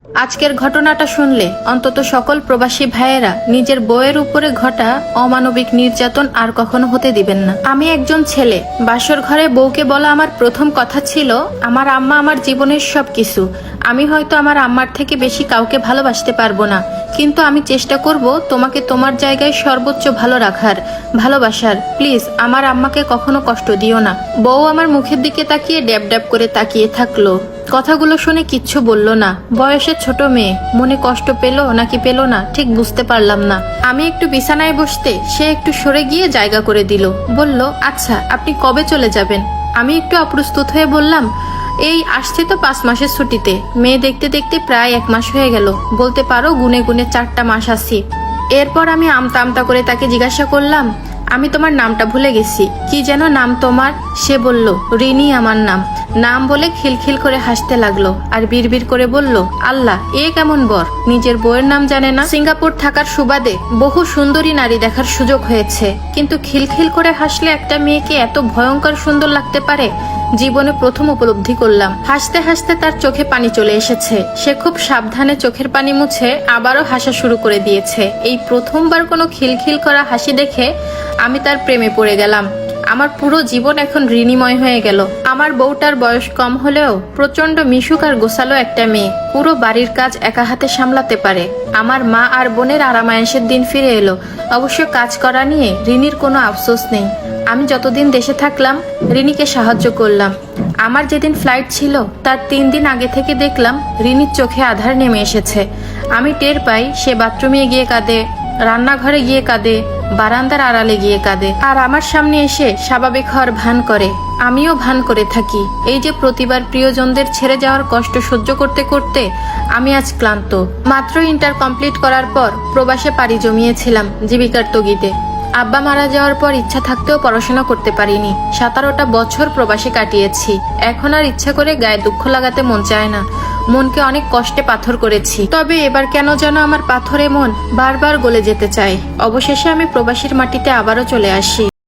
আজকের ঘটনাটা শুনলে অন্তত সকল প্রবাসী ভাইয়েরা নিজের বউয়ের উপরে ঘটা অমানবিক নির্যাতন আর কখনো হতে দিবেন না। আমি একজন ছেলে, বাসর ঘরে বউকে বলা আমার প্রথম কথা ছিল, আমার আম্মা আমার জীবনের সবকিছু। আমি হয়তো আমার আম্মার থেকে বেশি কাউকে ভালোবাসতে পারবো না, কিন্তু আমি চেষ্টা করব তোমাকে তোমার জায়গায় সর্বোচ্চ ভালো রাখার, ভালোবাসার। প্লিজ আমার আম্মাকে কখনো কষ্ট দিও না। বউ আমার মুখের দিকে তাকিয়ে ড্যাব ড্যাব করে তাকিয়ে থাকলো। কথাগুলো শুনে কিচ্ছু বলল না। বয়সে ছোট মেয়ে, মনে কষ্ট পেল নাকি পেল না ঠিক বুঝতে পারলাম না। আমি একটু বিছানায় বসতে সে একটু সরে গিয়ে জায়গা করে দিল। বলল, আচ্ছা আপনি কবে চলে যাবেন? আমি একটু অপ্রস্তুত হয়ে বললাম, এই আসছে তো 5 মাসের ছুটিতে। মেয়ে দেখতে দেখতে প্রায় 1 মাস হয়ে গেল, বলতে পারো গুনে গুনে 4টা মাস আছি। এরপর আমি আমতা আমতা করে তাকে জিজ্ঞাসা করলাম, আমি তোমার নামটা ভুলে গেছি, কি যেন নাম তোমার? সে বলল, রিনি আমার নাম। নাম বলে খিলখিল করে হাসতে লাগলো আর বিড়বিড় করে বলল, আল্লাহ এ কেমন বর, নিজের বউয়ের নাম জানে না। সিঙ্গাপুর থাকার সুবাদে বহু সুন্দরী নারী দেখার সুযোগ হয়েছে, কিন্তু খিলখিল করে হাসলে একটা মেয়েকে এত ভয়ঙ্কর সুন্দর লাগতে পারে জীবনে প্রথম উপলব্ধি করলাম। হাসতে হাসতে তার চোখে পানি চলে এসেছে। সে খুব সাবধানে চোখের পানি মুছে আবারও হাসা শুরু করে দিয়েছে। এই প্রথমবার কোনো খিলখিল করা হাসি দেখে আমি তার প্রেমে পড়ে গেলাম। আমার পুরো জীবন এখন ঋণীময় হয়ে গেল। আমার বউটার বয়স কম হলেও প্রচন্ড মিশুক আর গোছালো একটা মেয়ে, পুরো বাড়ির কাজ একা হাতে সামলাতে পারে। আমার মা আর বোনের আরামায়েশের দিন ফিরে এলো। অবশ্য কাজ করা নিয়ে রিনির কোনো আফসোস নেই। আমি যতদিন দেশে থাকলাম রিনিকে সাহায্য করলাম। আমার যেদিন ফ্লাইট ছিল তার 3 দিন আগে থেকে দেখলাম রিনির চোখে আধার নেমে এসেছে। আমি টের পাই সে বাথরুমে গিয়ে কাঁদে, রান্নাঘরে গিয়ে কাঁদে, বারান্দার আড়ালে গিয়ে কাঁদে, আর আমার সামনে এসে স্বাভাবিক হওয়ার ভান করে। আমিও ভান করে থাকি। এই যে প্রতিবার প্রিয়জনদের ছেড়ে যাওয়ার কষ্ট সহ্য করতে করতে আমি আজ ক্লান্ত। মাত্র ইন্টার কমপ্লিট করার পর প্রবাসে পাড়ি জমিয়েছিলাম জীবিকার তাগিদে। আব্বা মারা যাওয়ার পর ইচ্ছা থাকতেও পড়াশোনা করতে পারিনি। 17টা বছর প্রবাসে কাটিয়েছি। এখন আর ইচ্ছা করে গায়ে দুঃখ লাগাতে মন চায় না। মনকে অনেক কষ্টে পাথর করেছি, তবে এবার কেন যেন আমার পাথরে মন বারবার গলে যেতে চায়। অবশেষে আমি প্রবাসীর মাটিতে আবারও চলে আসি।